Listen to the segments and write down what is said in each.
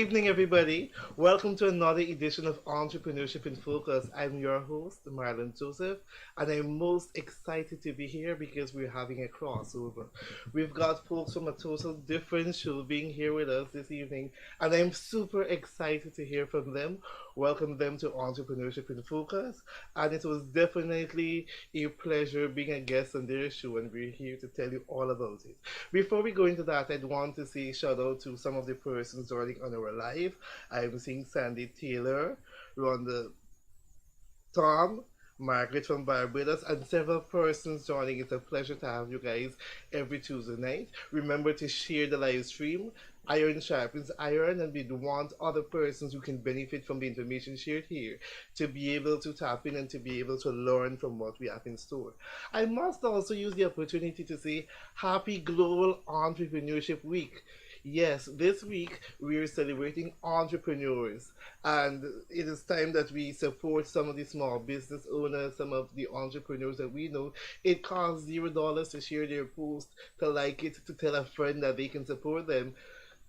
evening, everybody. Welcome to another edition of Entrepreneurship in Focus. I'm your host, Marlon Joseph, and I'm most excited to be here because we're having a crossover. We've got folks from a total different show being here with us this evening, and I'm super excited to hear from them. Welcome them to Entrepreneurship in Focus, and it was definitely a pleasure being a guest on their show, and we're here to tell you all about it. Before we go into that, I'd want to say shout out to some of the persons joining on our live. I'm seeing Sandy Taylor, Rhonda Tom, Margaret from Barbados, and several persons joining. It's a pleasure to have you guys every Tuesday night. Remember to share the live stream. Iron sharpens iron, and we want other persons who can benefit from the information shared here to be able to tap in and to be able to learn from what we have in store. I must also use the opportunity to say Happy Global Entrepreneurship Week. Yes, this week we are celebrating entrepreneurs, and it is time that we support some of the small business owners, some of the entrepreneurs that we know. It costs $0 to share their post, to like it, to tell a friend that they can support them.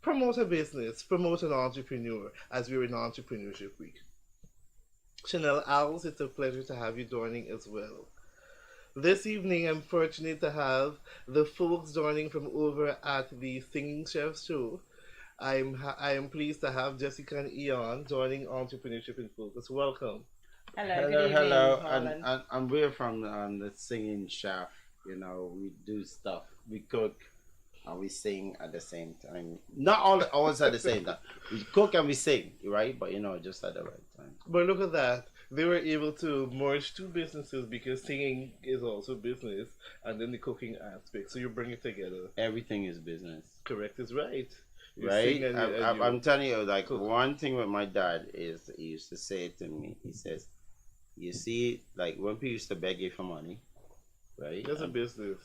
Promote a business, promote an entrepreneur as we're in Entrepreneurship Week. Chanel Owls, it's a pleasure to have you joining as well. This evening, I'm fortunate to have the folks joining from over at the Singing Chef Show. I am pleased to have Jessica and Ian joining Entrepreneurship in Focus. Welcome. Hello, good Hello, evening, hello, Marlon. and we're from the singing chef. We do stuff. We cook and we sing at the same time. Not all always at the same time. We cook and we sing, right? But just at the right time. But look at that. They were able to merge two businesses because singing is also business and then the cooking aspect. So you bring it together. Everything is business, Correct is right. You right? sing and I'm telling you, like cook. one thing with my dad is he used to say to me. He says, "You see, like when people used to beg you for money, right? That's a business.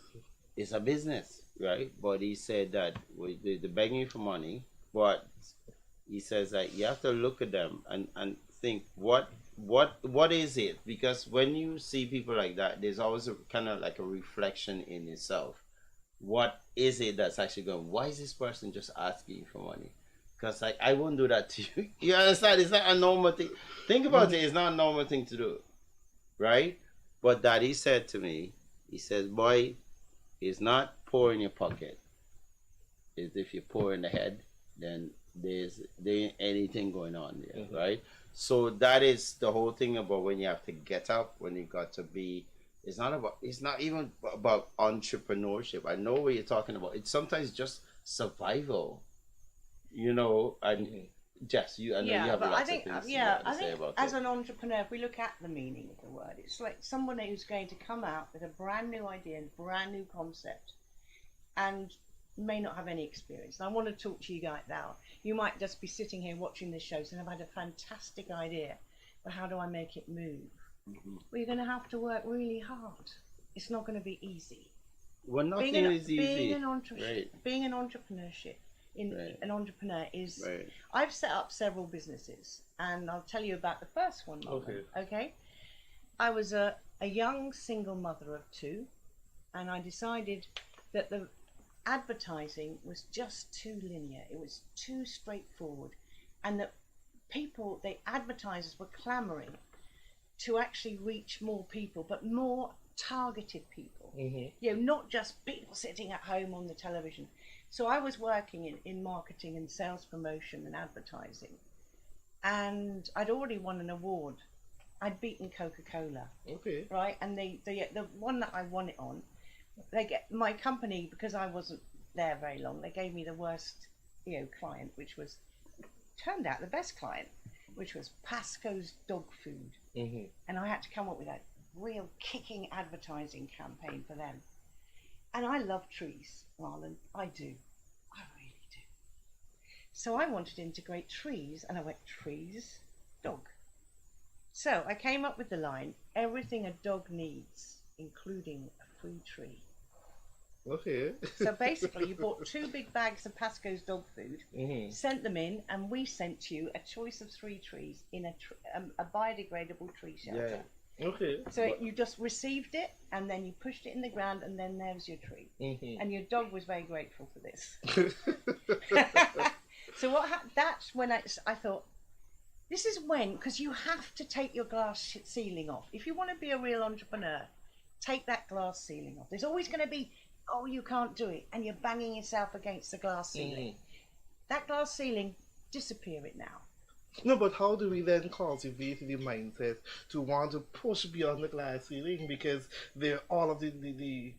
It's a business, right? But he said that with the begging for money, but he says that you have to look at them and think what is it? Because when you see people like that, there's always a kind of like a reflection in yourself. What is it that's actually going? Why is this person just asking you for money? Because I won't do that to you. You understand? It's not a normal thing. Think about it. It's not a normal thing to do, right? But Daddy said to me, he says, "Boy, it's not pour in your pocket. It's if you pour in the head, then there ain't anything going on there, right?" So that is the whole thing about when you have to get up, when you got to be. It's not even about entrepreneurship. I know what you're talking about. It's sometimes just survival, And Jess, I know you Yeah, have but lots I of think, things you yeah, want to I say think about as it. an entrepreneur, if we look at the meaning of the word, it's like someone who's going to come out with a brand new idea and brand new concept and may not have any experience. And I want to talk to you guys now. You might just be sitting here watching this show saying, I've had a fantastic idea, but how do I make it move? Mhm. Well, you're going to have to work really hard. It's not going to be easy. Well, nothing Being an, is easy, being an, entre- right? being an entrepreneurship, Right. an entrepreneur is. Right. I've set up several businesses, and I'll tell you about the first one. Marlon. Okay. Okay. I was a young single mother of two, and I decided that the advertising was just too linear. It was too straightforward, and that the advertisers were clamoring to actually reach more people, but more targeted people. Not just people sitting at home on the television. So I was working in marketing and sales promotion and advertising, and I'd already won an award. I'd beaten Coca-Cola, Okay. right? And the one that I won it on, my company, because I wasn't there very long, they gave me the worst client, which was turned out the best client, which was Pasco's dog food. And I had to come up with a real kicking advertising campaign for them. And I love trees, Marlon. I do. I really do. So I wanted to integrate trees, and I went trees, dog. So I came up with the line, everything a dog needs, including a free tree. Okay. So basically, you bought 2 big bags of Pasco's dog food, sent them in, and we sent you a choice of 3 trees in a biodegradable tree shelter. Okay. So you just received it, and then you pushed it in the ground, and then there's your tree. And your dog was very grateful for this. So that's when I thought, this is when, because you have to take your glass ceiling off. If you want to be a real entrepreneur, take that glass ceiling off. There's always going to be, oh, you can't do it, and you're banging yourself against the glass ceiling. That glass ceiling, disappear it now. No, but how do we then cultivate the mindset to want to push beyond the glass ceiling? Because there all of the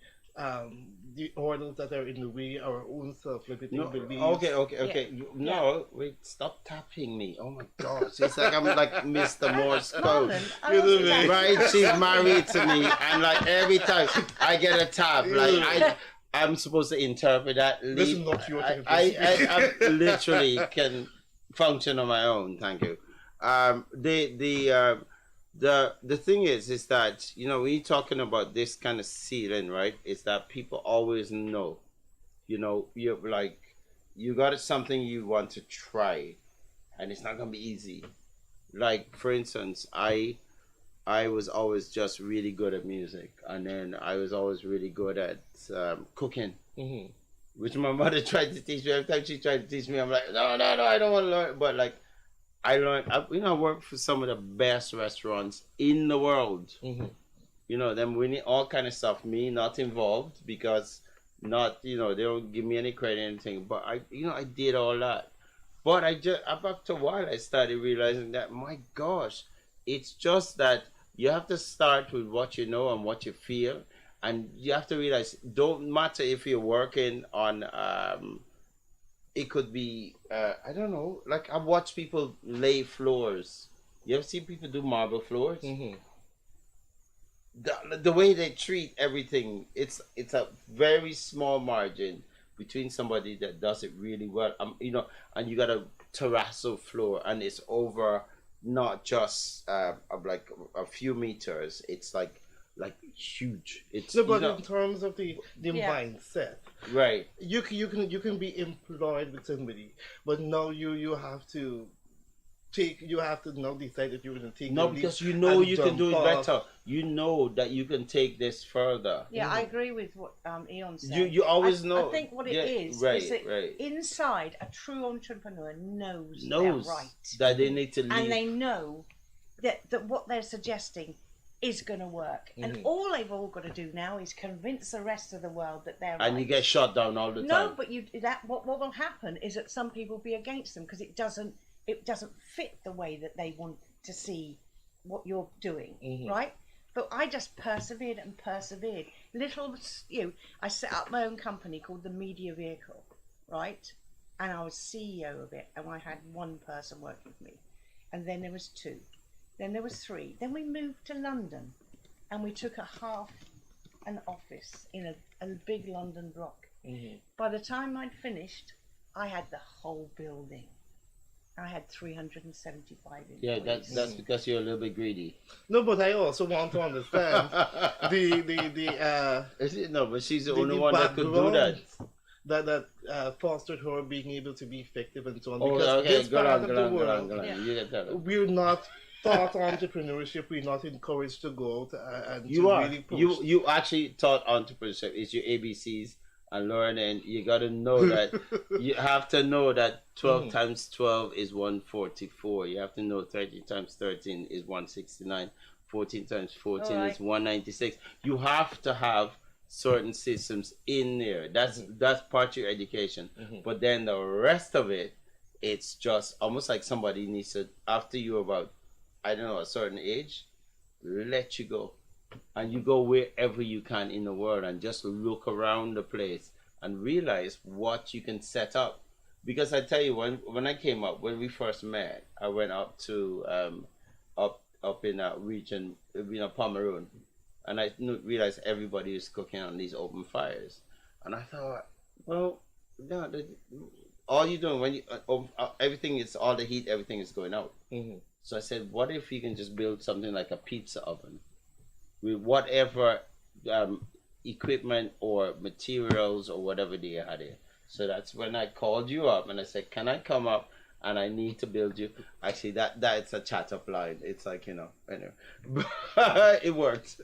orders that are in the way, our own self-limiting No, beliefs. okay. No, wait, stop tapping me. Oh my gosh, it's like I'm like Mr. Morse code. Marlon, I wasn't tapping. Right? She's married to me, and like every time I get a tap, like I'm supposed to interpret that. This is not your time. I literally can function on my own. Thank you. The thing is that, you know, when you're talking about this kind of ceiling, right? Is that people always know, you know, you're like, you got something you want to try, and it's not gonna be easy. Like, for instance, I was always just really good at music, and then I was always really good at cooking, which my mother tried to teach me. Every time she tried to teach me, I'm like, no, I don't want to learn. But like, I learned, I worked for some of the best restaurants in the world. You know, them winning all kind of stuff. Me not involved, because not, you know, they don't give me any credit or anything. But I did all that. But after a while, I started realizing that, my gosh, it's just that you have to start with what you know and what you feel. And you have to realize, don't matter if you're working on, it could be, I don't know, like I watch people lay floors. You ever see people do marble floors? The way they treat everything, it's a very small margin between somebody that does it really well, you know, and you got a terrazzo floor, and it's over not just like a few meters. It's like huge. It's No, but you know, in terms of the mindset, right. you can be employed with somebody, but now you have to now decide if you're going to take No, the leap because you know and you can do it jump off. better. You know that you can take this further. Yeah, I agree with what Eon said. You always know. I think what it is right, that right. inside, a true entrepreneur knows Knows they're right. that they need to leave. And they know that what they're suggesting is going to work. And all they've all got to do now is convince the rest of the world that they're right. And you get shot down all the time. No, but what will happen is that some people will be against them because it doesn't fit the way that they want to see what you're doing, right? But I just persevered and persevered. I set up my own company called the Media Vehicle, right? And I was CEO of it, and I had one person working with me. And then there was two. Then there was three. Then we moved to London, and we took an office in a big London block. By the time I'd finished, I had the whole building. I had 375 employees. Yeah, that's because you're a little bit greedy. No, but I also want to understand No, but she's the only one that could do that. That fostered her being able to be effective and so on. Oh, Because okay, this go part on, of go the on, go world, on, go on. You get that. we're not taught entrepreneurship. We're not encouraged to go out and You to are. really push. You actually taught entrepreneurship. It's your ABCs and learning. You got to know that. You have to know that 12 times 12 is 144. You have to know 13 times 13 is 169. 14 times 14 is 196. You have to have certain systems in there. That's part of your education. But then the rest of it, it's just almost like somebody needs to, after you're about, I don't know, a certain age, let you go. And you go wherever you can in the world and just look around the place and realize what you can set up. Because I tell you, when I came up, when we first met, I went up to up in a region, Pomeroon, and I realized everybody was cooking on these open fires. And I thought, well, no, all you're doing when you everything is, all the heat, everything is going out. So I said, what if you can just build something like a pizza oven with whatever equipment or materials or whatever they had here. So that's when I called you up and I said, can I come up and I need to build you? Actually, that's a chat up line. It's like, anyway. It worked.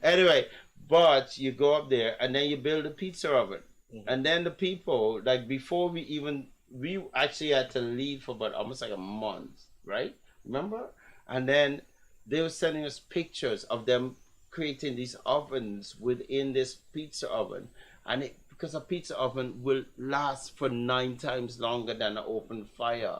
Anyway, but you go up there and then you build a pizza oven. And then the people, like before we even we actually had to leave for about almost like a month, right? Remember? And then they were sending us pictures of them creating these ovens within this pizza oven, and because a pizza oven will last for 9 times longer than an open fire,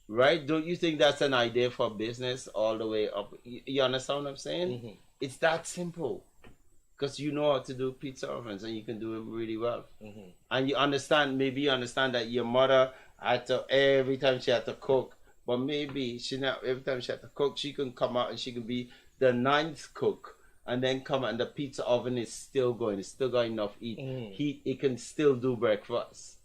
right? Don't you think that's an idea for business all the way up? You understand what I'm saying? It's that simple, because you know how to do pizza ovens and you can do them really well. And you understand, maybe you understand that your mother had to, every time she had to cook, but maybe she not every time she had to cook, she can come out and she can be the ninth cook, and then come out and the pizza oven is still going, it's still got enough heat, it can still do breakfast.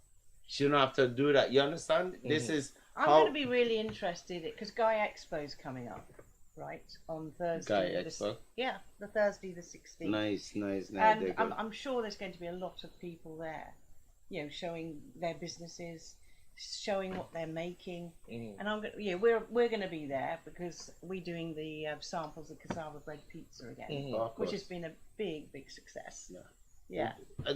She don't have to do that. You understand? This is I'm how going to be really interested because Guy Expo's coming up, right, on Thursday. Guy Expo. Yeah, the Thursday the 16th. Nice. And I'm sure there's going to be a lot of people there, you know, showing their businesses, showing what they're making. And I'm going, we're going to be there because we're doing the samples of cassava bread pizza again, which has been a big success. Yeah.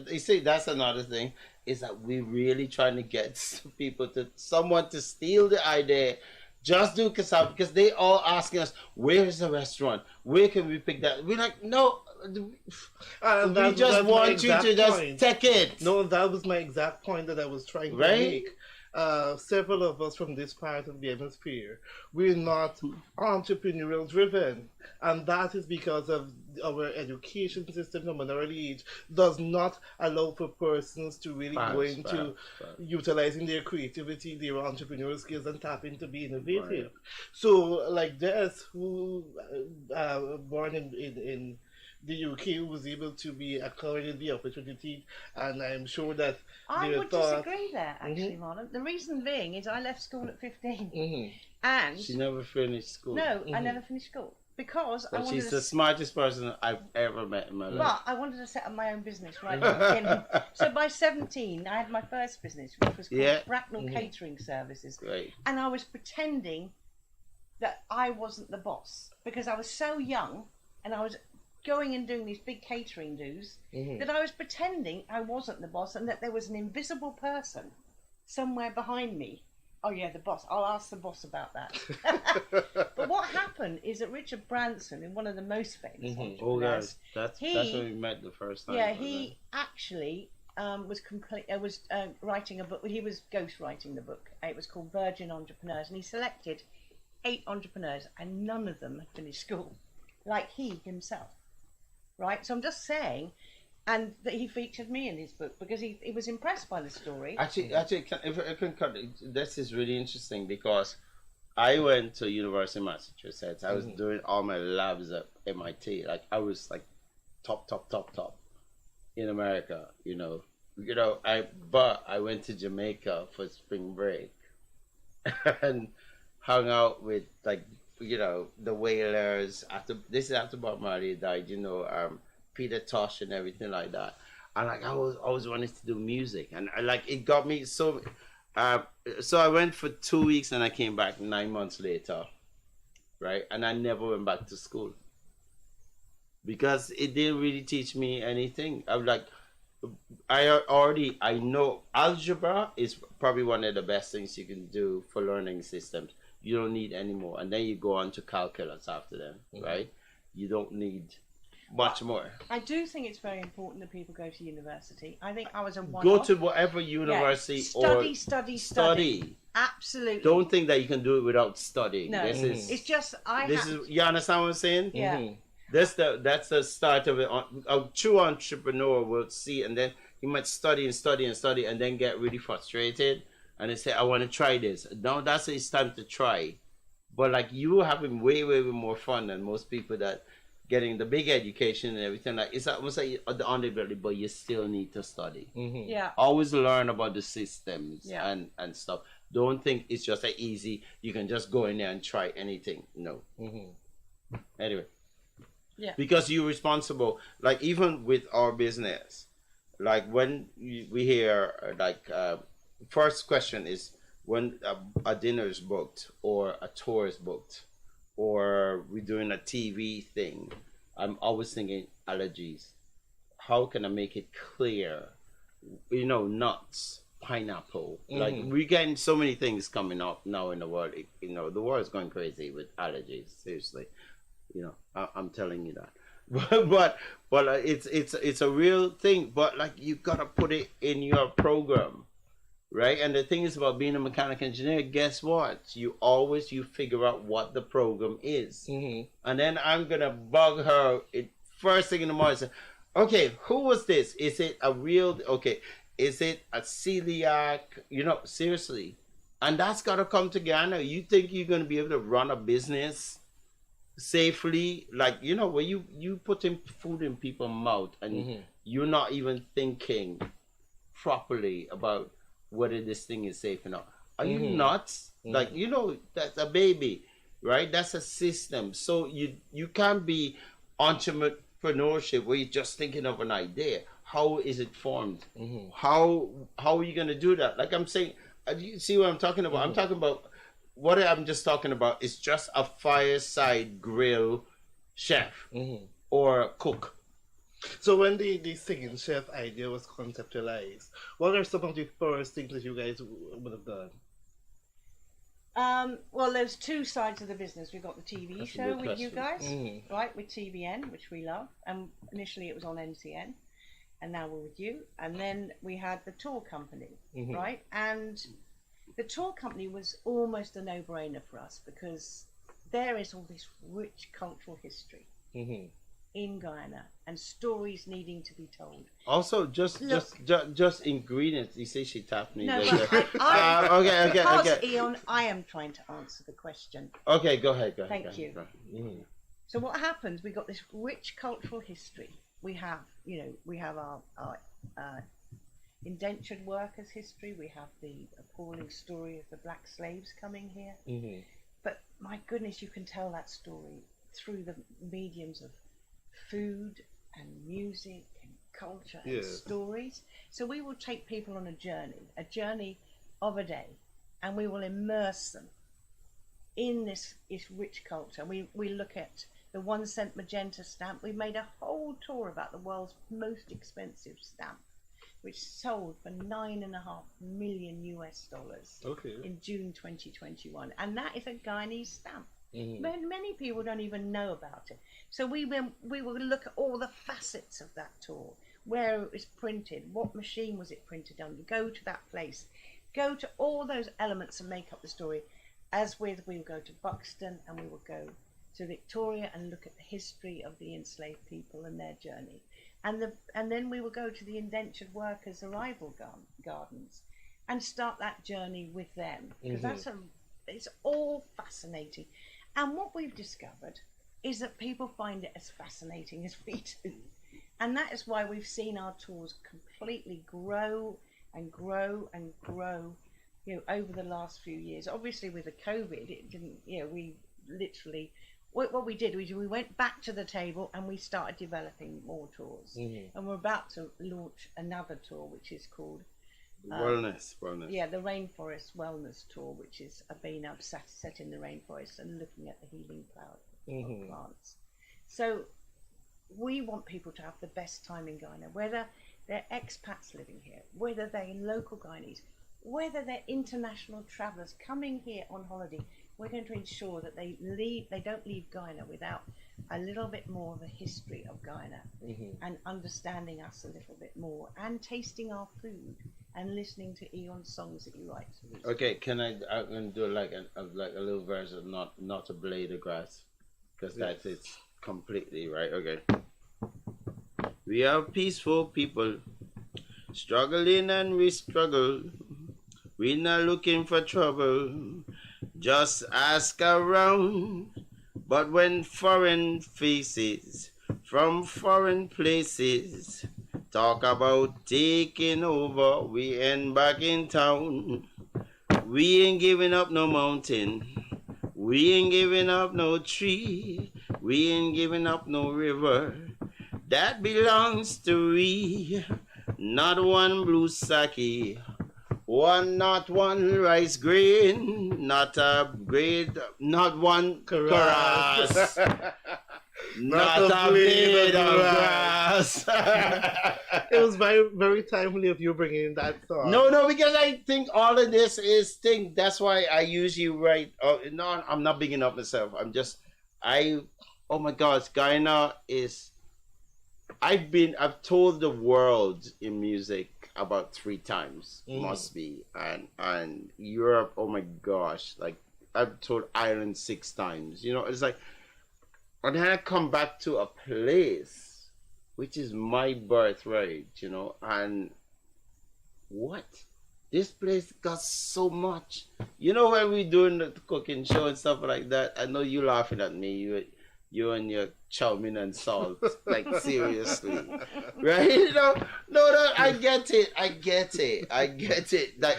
You see, that's another thing, is that we're really trying to get people someone to steal the idea. Just do cassava, because they all asking us, where is the restaurant? Where can we pick that? We're like, no, we just want you to just take it. No, that was my exact point that I was trying to make. Several of us from this part of the hemisphere, we're not entrepreneurial driven, and that is because of our education system from an early age does not allow for persons to really go into utilizing their creativity, their entrepreneurial skills, and tap into be innovative. So like Des, who born in the UK, was able to be accorded the opportunity, and I'm sure that I would disagree there, actually, Marlon. The reason being is I left school at 15, and she never finished school. No, I never finished school because I wanted she's the smartest person I've ever met in my life. But I wanted to set up my own business right at the beginning. So by 17, I had my first business, which was called Bracknell Catering Services, and I was pretending that I wasn't the boss because I was so young, and I was going and doing these big catering do's that I was pretending I wasn't the boss and that there was an invisible person somewhere behind me. Oh yeah, the boss. I'll ask the boss about that. But what happened is that Richard Branson, in one of the most famous entrepreneurs, that's when we met the first time. Yeah, he actually was writing a book. He was ghostwriting the book. It was called Virgin Entrepreneurs, and he selected 8 entrepreneurs, and none of them had finished school, like he himself. Right, so I'm just saying, and that he featured me in his book because he was impressed by the story. Actually, if I can cut, this is really interesting because I went to University of Massachusetts. I was doing all my labs at MIT. Like I was like top in America. But I went to Jamaica for spring break and hung out with the Wailers. After Bob Marley died, Peter Tosh and everything like that. And I always wanted to do music, and it got me so. So I went for 2 weeks, and I came back 9 months later, right? And I never went back to school because it didn't really teach me anything. I know algebra is probably one of the best things you can do for learning systems. You don't need any more, and then you go on to calculus after them, right? You don't need much more. I do think it's very important that people go to university. I think I was a one-off. Go to whatever university study. Absolutely. Don't think that you can do it without studying. No, it's just you understand what I'm saying? Yeah. That's the start of it. A true entrepreneur will see, and then he might study and then get really frustrated. And they say, I want to try this. Now that's it's time to try. But you having way more fun than most people that getting the big education and everything. It's almost like the undergraduate, but you still need to study. Yeah. Always learn about the systems and stuff. Don't think it's just easy. You can just go in there and try anything. No. Anyway. Yeah. Because you're responsible. Even with our business, when we hear first question is when a dinner is booked or a tour is booked or we're doing a TV thing, I'm always thinking allergies. How can I make it clear? Nuts. pineapple. Like we're getting so many things coming up now in the world. The world is going crazy with allergies. Seriously, I'm telling you that. But it's a real thing. But like you gotta put it in your program, right? And the thing is about being a mechanical engineer. Guess what? You figure out what the program is, and then I'm gonna bug her first thing in the morning. Say, okay, who was this? Is it a real? Okay, is it a celiac? Seriously. And that's got to come together. You think you're going to be able to run a business safely? Like, where you putting food in people's mouth and you're not even thinking properly about whether this thing is safe or not. Are you nuts? Like, that's a baby, right? That's a system. So you can't be entrepreneurship where you're just thinking of an idea. How is it formed? How are you going to do that? Like I'm saying, you see what I'm talking about? I'm talking about what I'm just talking about is just a fireside grill chef or cook. So when the singing chef idea was conceptualized, what are some of the first things that you guys would have done? Well, there's two sides of the business. We've got the TV That's a show good with you question. guys, right, with TBN, which we love. And initially it was on NCN, and now we're with you. And then we had the tour company, right? And the tour company was almost a no-brainer for us because there is all this rich cultural history in Guyana and stories needing to be told. Also, just ingredients. You say she tapped me. No, okay. Because, Eon, I am trying to answer the question. Okay, go ahead. Thank you. So what happens? We got this rich cultural history. We have, our indentured workers history. We have the appalling story of the black slaves coming here. But my goodness, you can tell that story through the mediums of food and music and culture and stories. So we will take people on a journey of a day, and we will immerse them in this rich culture. We look at the 1 cent magenta stamp. We made a whole tour about the world's most expensive stamp, which sold for $9.5 million in June 2021, and that is a Guyanese stamp. Many people don't even know about it. So we will look at all the facets of that tour, where it was printed, what machine was it printed on, go to that place, go to all those elements and make up the story. We will go to Buxton and we will go to Victoria and look at the history of the enslaved people and their journey. And then we will go to the indentured workers' arrival gardens and start that journey with them, because it's all fascinating. And what we've discovered is that people find it as fascinating as we do. And that is why we've seen our tours completely grow and grow and grow, over the last few years. Obviously with the COVID, it didn't, we literally, what we did was we went back to the table and we started developing more tours. And we're about to launch another tour, which is called Wellness. Yeah, the Rainforest Wellness Tour, which is being set in the rainforest and looking at the healing power of plants. So we want people to have the best time in Guyana, whether they're expats living here, whether they're local Guyanese, whether they're international travellers coming here on holiday. We're going to ensure that they don't leave Guyana without a little bit more of the history of Guyana and understanding us a little bit more and tasting our food and listening to Eon's songs that you write. Okay, I'm gonna do like a little version, not a blade of grass, because that's it completely right. Okay. We are peaceful people, struggling and we struggle. We're not looking for trouble. Just ask around. But when foreign faces from foreign places talk about taking over, we end back in town. We ain't giving up no mountain. We ain't giving up no tree. We ain't giving up no river. That belongs to we. Not one blue sake. Not one rice grain, not a grade, not one karas. Not not a a blade blade of of grass. grass. It was very, very timely of you bringing in that song. No, no, because I think all of this is thing. That's why I usually write. No, I'm not bigging up myself. I. Oh my gosh, Guyana is. I've told the world in music about 3 times, Mm. must be, and Europe. Oh my gosh, like I've told Ireland 6 times. It's like, and then I come back to a place, which is my birthright. And what? This place got so much. When we doing the cooking show and stuff like that, I know you laughing at me. You and your chow mein and salt. Like seriously. Right? No, I get it. Like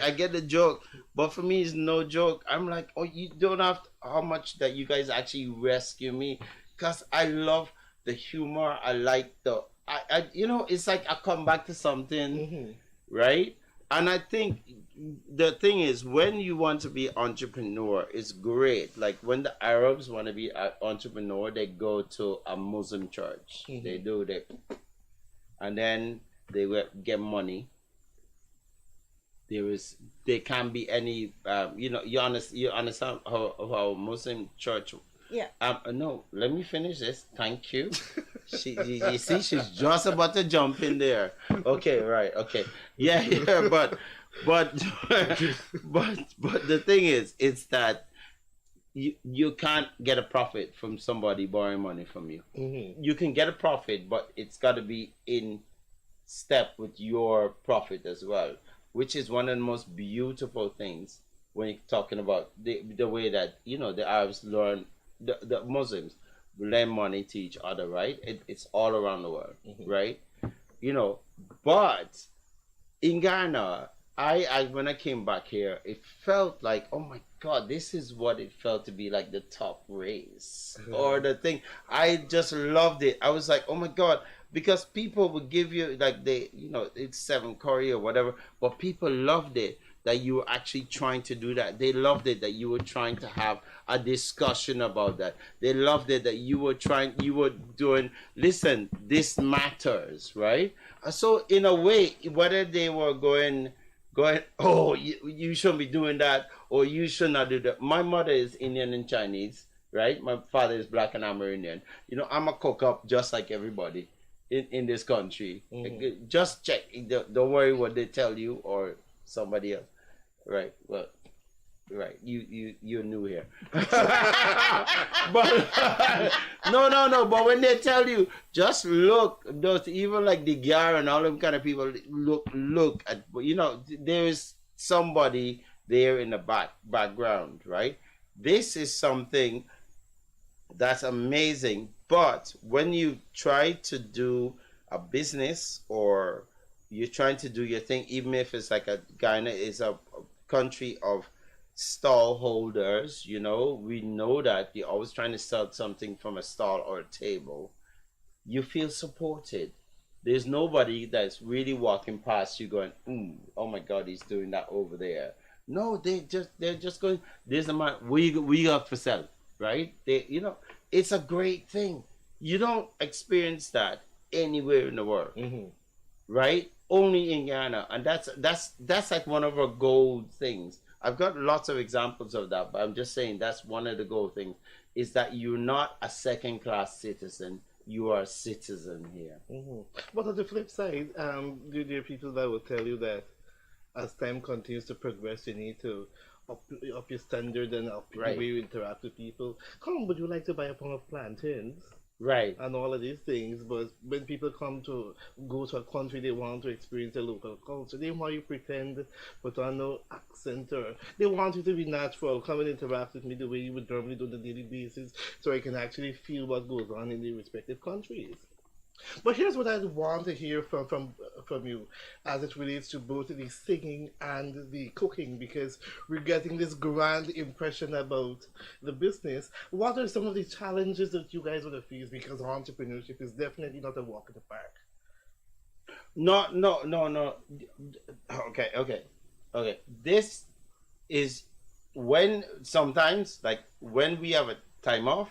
I get the joke. But for me it's no joke. I'm like, oh, you don't have how much that you guys actually rescue me. Because I love the humor. I like it's like I come back to something, Hmm. right? And I think the thing is, when you want to be entrepreneur, it's great. Like when the Arabs want to be an entrepreneur, they go to a Muslim church. They Hmm. do that, and then they will get money. There can't be any you understand how Muslim church. Yeah. No, let me finish this. Thank you. You see, she's just about to jump in there. Okay, right. Okay, yeah. But, but the thing is, it's that you can't get a profit from somebody borrowing money from you. Hmm. You can get a profit, but it's got to be in step with your profit as well, which is one of the most beautiful things when you're talking about the way that the Arabs learn, the Muslims lend money to each other, right? It's all around the world, Hmm. right? You know, but in Ghana, I when I came back here, it felt like, oh my God, this is what it felt to be like the top race or the thing. I just loved it. I was like, oh my God, because people would give you like it's 7 curry or whatever, but people loved it that you were actually trying to do that. They loved it that you were trying to have a discussion about that. They loved it that you were doing, listen, this matters, right? So in a way, whether they were going, oh, you shouldn't be doing that, or you should not do that. My mother is Indian and Chinese, right? My father is black and Amerindian. I'm a cook up just like everybody in this country. Hmm. Just check. Don't worry what they tell you or somebody else. Right. Well, right. You're new here. But no. But when they tell you, just look. Those even like the Gyar and all them kind of people look at. There is somebody there in the background, right? This is something that's amazing. But when you try to do a business or you're trying to do your thing, even if it's like Ghana is a country of stall holders, we know that you're always trying to sell something from a stall or a table. You feel supported. There's nobody that's really walking past you going, oh my God, he's doing that over there. No, they're just going, there's a man, we got for sale, right? It's a great thing. You don't experience that anywhere in the world, Hmm. right? Only in Ghana, and that's like one of our gold things. I've got lots of examples of that, but I'm just saying that's one of the gold things is that you're not a second class citizen. You are a citizen here. Hmm. But on the flip side, there are people that will tell you that as time continues to progress, you need to up your standard and up the Right, way you interact with people. Come, would you like to buy a pound of plantains? right. And all of these things, but when people come to go to a country, they want to experience the local culture. They want you to pretend, put on no accent, or they want you to be natural, come and interact with me the way you would normally do on a daily basis, so I can actually feel what goes on in the respective countries. But here's what I want to hear from you, as it relates to both the singing and the cooking, because we're getting this grand impression about the business. What are some of the challenges that you guys would have faced? Because entrepreneurship is definitely not a walk in the park. No, no, no, no. Okay. This is when sometimes, like when we have a time off,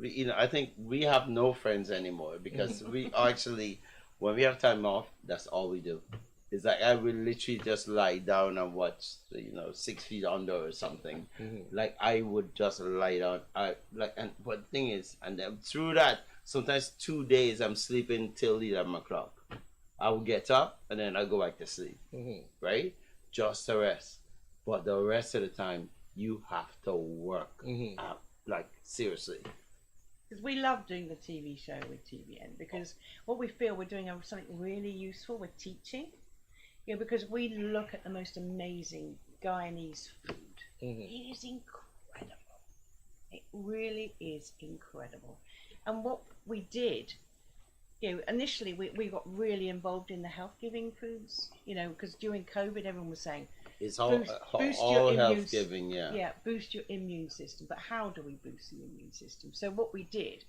I think we have no friends anymore because we actually, when we have time off, that's all we do. It's like I will literally just lie down and watch, 6 feet under or something. Like I would just lie down. I like, and but the thing is, and then through that, sometimes 2 days I'm sleeping till 11 o'clock. I will get up and then I go back to sleep, right? Just to rest. But the rest of the time, you have to work. Like seriously. Because we love doing the TV show with TVN because what we feel we're doing something really useful. We're teaching, because we look at the most amazing Guyanese food. It is incredible. It really is incredible. And what we did, initially we got really involved in the health giving foods, because during COVID everyone was saying, It's all health giving, yeah. Yeah, boost your immune system. But how do we boost the immune system? So what we did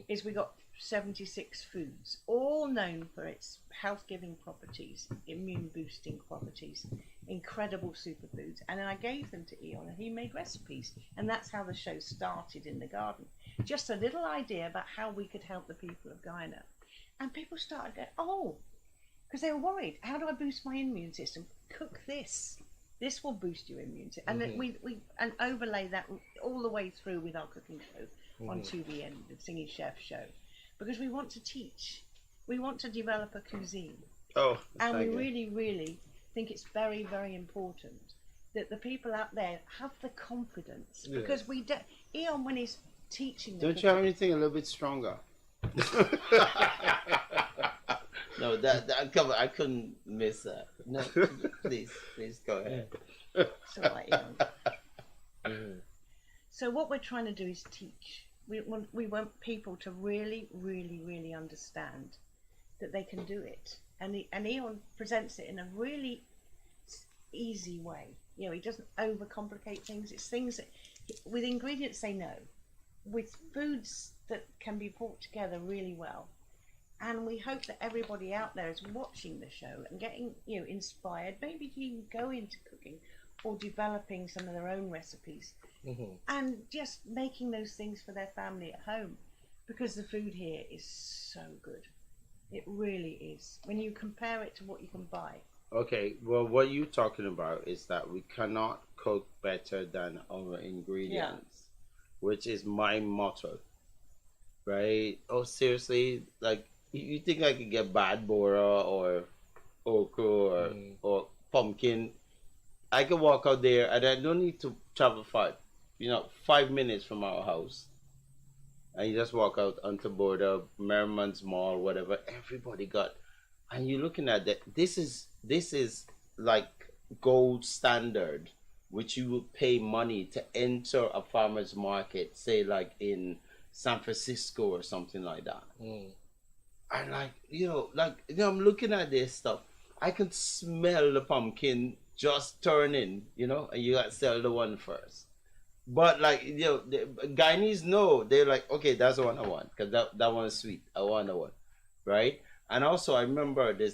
is we got 76 foods, all known for its health giving properties, immune boosting properties, incredible superfoods. And then I gave them to Eon and he made recipes. And that's how the show started in the garden. Just a little idea about how we could help the people of Guyana. And people started going, oh, because they were worried. How do I boost my immune system? Cook this. This will boost your immune system. And then we overlay that all the way through with our cooking show on TVN, the Singing Chef show. Because we want to teach. We want to develop a cuisine. Oh, and we really, really think it's very, very important that the people out there have the confidence. Yes. Because we don't... Eon, when he's teaching... Don't you have anything a little bit stronger? No, I couldn't miss that. No, please go ahead. It's all right, Eon. So what we're trying to do is teach. We want people to really, really, really understand that they can do it. And Eon presents it in a really easy way. He doesn't overcomplicate things. It's things that, with ingredients they know, with foods that can be brought together really well. And we hope that everybody out there is watching the show and getting inspired, maybe to even go into cooking or developing some of their own recipes and just making those things for their family at home, because the food here is so good. It really is. When you compare it to what you can buy. Okay, well, what you're talking about is that we cannot cook better than our ingredients, which is my motto, right? Oh, seriously, like, you think I could get bad bora or okra or pumpkin? I can walk out there and I don't need to travel far. 5 minutes from our house. And you just walk out onto border, Merriman's Mall, whatever. Everybody got, and you're looking at that. This is like gold standard, which you would pay money to enter a farmer's market, say like in San Francisco or something like that. And I'm looking at this stuff. I can smell the pumpkin just turning, and you got to sell the one first. But the Guyanese know, they're like, okay, that's the one I want, because that one is sweet. I want that one, right? And also, I remember this.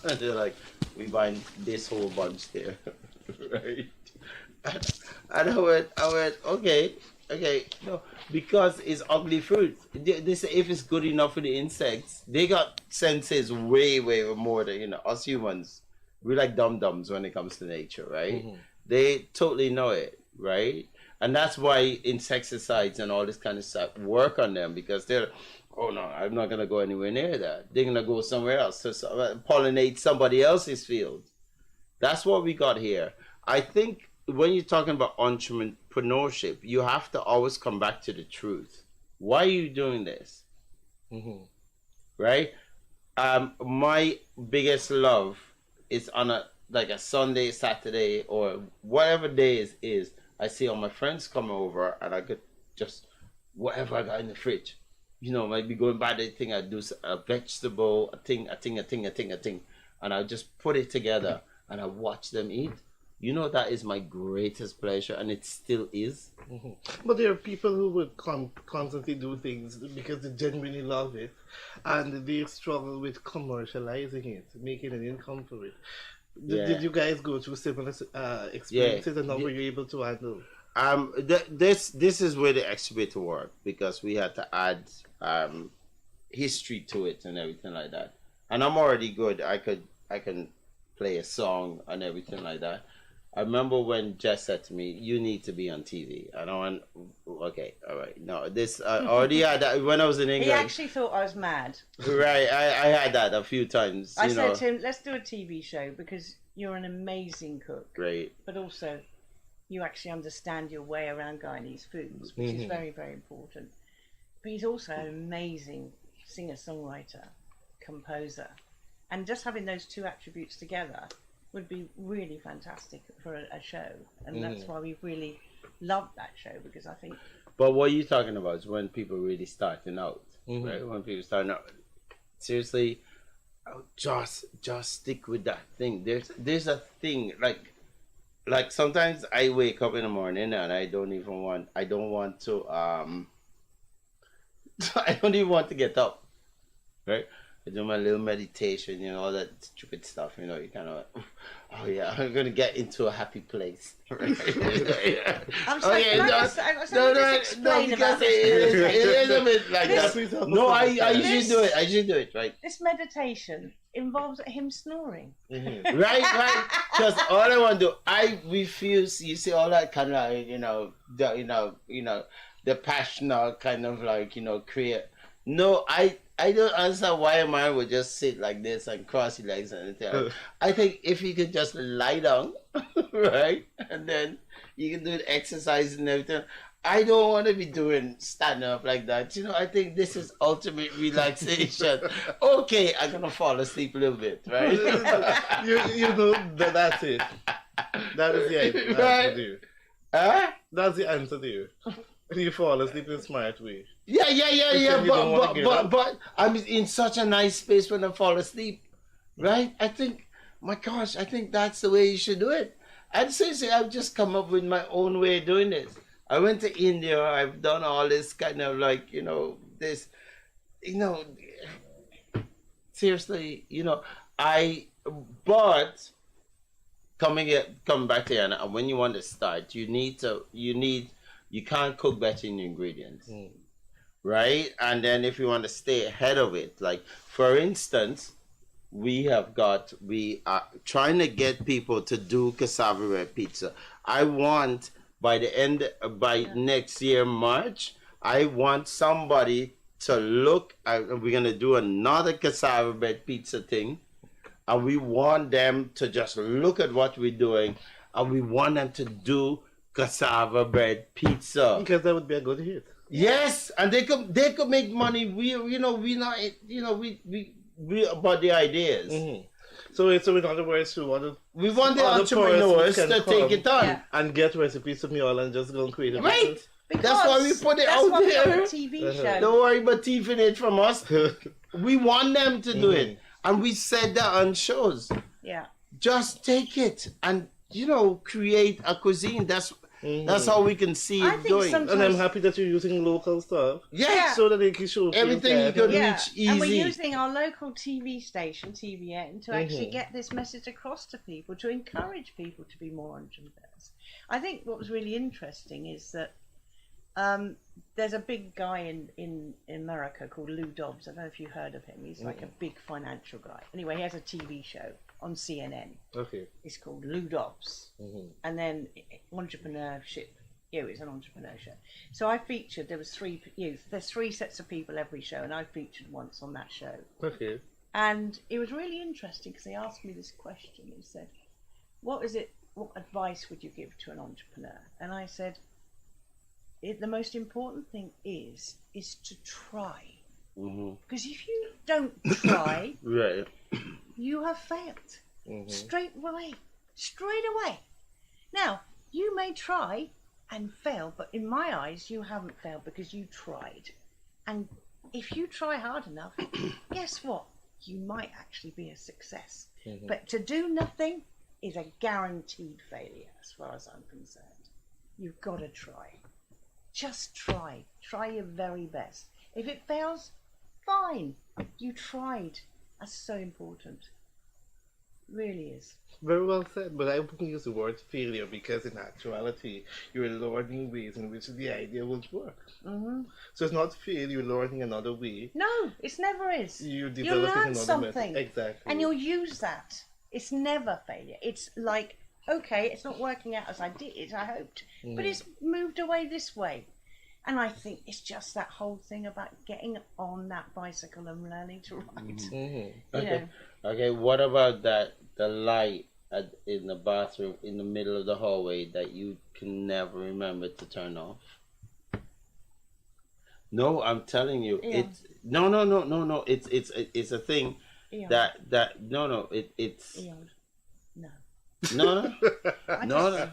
And they're like, we buying this whole bunch there, right? And I went, okay, no, because it's ugly fruit. They say if it's good enough for the insects, they got senses way more than us humans. We're like dum-dums when it comes to nature, right? They totally know it, right? And that's why insecticides and all this kind of stuff work on them, because they're, oh no, I'm not going to go anywhere near that. They're going to go somewhere else to pollinate somebody else's field. That's what we got here. I think when you're talking about entrepreneurship, you have to always come back to the truth. Why are you doing this? Right? My biggest love is on a Sunday, Saturday, or whatever day is. I see all my friends come over and I could just, whatever I got in the fridge. Might be going by the thing, I do a vegetable, a thing, and I'll just put it together and I watch them eat, you know, that is my greatest pleasure, and it still is. But there are people who would constantly do things because they genuinely love it, and they struggle with commercializing it, making an income for it. Did Yeah, you guys go through similar yeah. experiences, and how were you able to handle? This is where the excavator work, because we had to add history to it and everything like that. And I'm already good. I can play a song and everything like that. I remember when Jess said to me, "You need to be on TV." And I went, "Okay, all right." No, this already had that when I was in He England. actually thought I was mad. Right, I had that a few times. I You said know, to him, let's do a TV show because you're an amazing cook, great. but also you actually understand your way around Guyanese foods, which is very, very important. But he's also an amazing singer-songwriter, composer. And just having those two attributes together would be really fantastic for a show. And that's why we really loved that show, because I think... But what you're talking about is when people really starting out, right? When people starting out, seriously, just stick with that thing. There's a thing like sometimes I wake up in the morning and I don't want to I don't even want to get up, right? I do my little meditation, you know, all that stupid stuff, you know, you kind of, oh yeah, I'm going to get into a happy place. Right? I'm sorry, can I just explain about this it is a meditation? bit like that. No, I usually do it. I usually do it, right? This meditation involves him snoring. Right. Just all I want to do, I refuse. You see all that kind of, like, the passionate kind of like, create. No, I don't understand why a man would just sit like this and cross his legs and anything. I think if he could just lie down, right, and then you can do the exercise and everything. I don't want to be doing stand up like that. I think this is ultimate relaxation. Okay, I'm gonna fall asleep a little bit, right? you know that's it. That is the answer to you. Huh? That's the answer to you. You fall asleep in a smart way. Yeah. But I'm in such a nice space when I fall asleep, right? I think, my gosh, I think that's the way you should do it. And seriously, I've just come up with my own way of doing this. I went to India. I've done all this kind of like, this, seriously, but coming back to you, and when you want to start, you can't cook better in ingredients. Right? And then if you want to stay ahead of it, like for instance, we are trying to get people to do cassava bread pizza. I want by next year, March, I want somebody to look at, we're going to do another cassava bread pizza thing. And we want them to just look at what we're doing, and we want them to do cassava bread pizza. Because that would be a good hit. Yes, and they could make money. We about the ideas. So in other words, we want the entrepreneurs to take it on and get recipes from you all and just go and create a right. business. Because that's why we put it out why there. We have a TV show. Don't worry about thieving it from us. We want them to do it, and we said that on shows. Yeah. Just take it and create a cuisine. That's how we can see it going. And I'm happy that you're using local stuff. Yeah. So that they can show everything you can reach easy. And we're using our local TV station, TVN, to actually get this message across to people, to encourage people to be more entrepreneurs. I think what was really interesting is that there's a big guy in America called Lou Dobbs. I don't know if you heard of him. He's like a big financial guy. Anyway, he has a TV show on CNN. Okay. It's called Lou Dobbs. And then entrepreneurship. It's an entrepreneur show. So I featured, there's three sets of people every show, and I featured once on that show. Okay. And it was really interesting because they asked me this question. He said, what advice would you give to an entrepreneur? And I said, the most important thing is to try. Because if you don't try, right, you have failed. Straight away. Now, you may try and fail, but in my eyes, you haven't failed because you tried. And if you try hard enough, guess what? You might actually be a success. But to do nothing is a guaranteed failure as far as I'm concerned. You've got to try. Just try. Try your very best. If it fails, fine. You tried. That's so important. Really is. Very well said, but I wouldn't use the word failure because in actuality, you're learning ways in which the idea will work. Hmm. So it's not fail, you're learning another way. No, it never is. You're You developing learn another something, method. Exactly. and you'll use that. It's never failure. It's like, okay, it's not working out as I did it, I hoped, but it's moved away this way. And I think it's just that whole thing about getting on that bicycle and learning to ride. Mhm. You Okay. know, Okay. What about that? The light in the bathroom in the middle of the hallway that you can never remember to turn off. No, I'm telling you, Yeah. it's no. It's a thing Eon, that no, it's Eon. No. no, I no, just,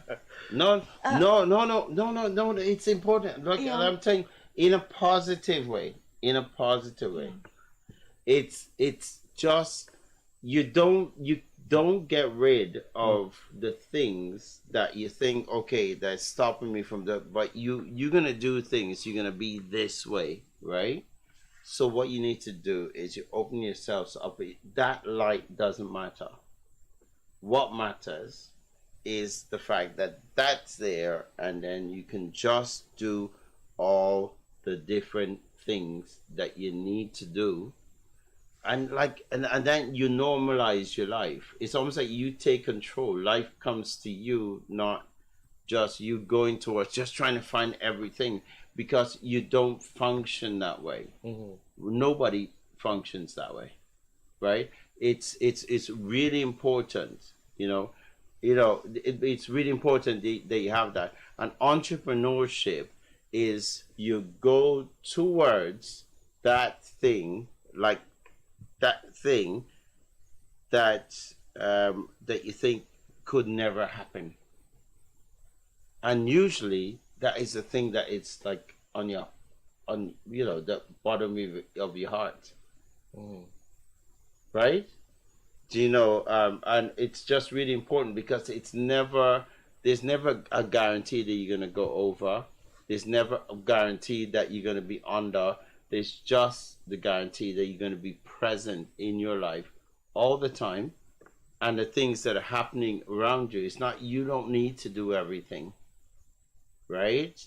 no, Uh, no. It's important. Look, Eon. I'm saying in a positive way. In a positive way. It's just you don't get rid of the things that you think, okay, that's stopping me from the, but you're gonna do things, you're gonna be this way, right? So what you need to do is you open yourselves up. That light doesn't matter. What matters is the fact that that's there, and then you can just do all the different things that you need to do, and and then you normalize your life. It's almost like you take control. Life comes to you, not just you going towards just trying to find everything, because you don't function that way. Mhm. Nobody functions that way, right? It's really important, you know. It's really important that you have that. And entrepreneurship is you go towards that thing, like that thing that that you think could never happen, and usually that is the thing that it's like on your, on the bottom of your heart, Mhm. right? Do you know? And it's just really important because there's never a guarantee that you're gonna go over. There's never a guarantee that you're gonna be under. There's just the guarantee that you're gonna be present in your life all the time, and the things that are happening around you. It's not, you don't need to do everything, right?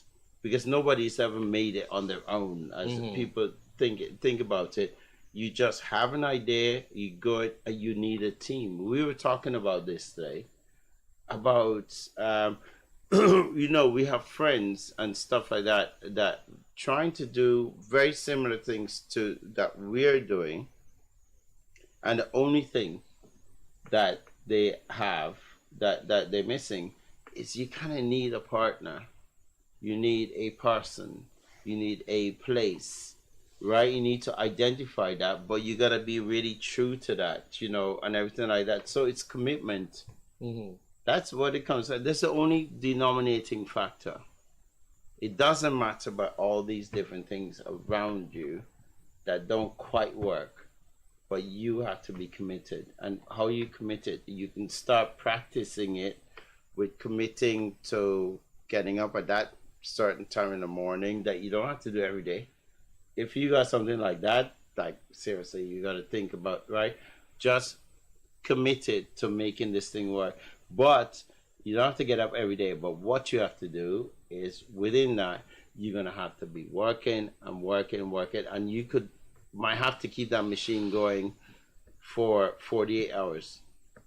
Because nobody's ever made it on their own. As Mhm. people think about it, you just have an idea, you go it, you need a team. We were talking about this today about we have friends and stuff like that that trying to do very similar things to that we're doing, and the only thing that they have that they're missing is you kind of need a partner. You need a person, you need a place, right? You need to identify that, but you got to be really true to that, and everything like that. So it's commitment. Mhm. That's what it comes to. That's the only denominating factor. It doesn't matter about all these different things around you that don't quite work, but you have to be committed. And how you committed, you can start practicing it with committing to getting up at that certain time in the morning that you don't have to do every day. If you got something like that, like seriously, you got to think about, right? Just committed to making this thing work. But you don't have to get up every day. But what you have to do is within that, you're gonna have to be working and working and working, and you might have to keep that machine going for 48 hours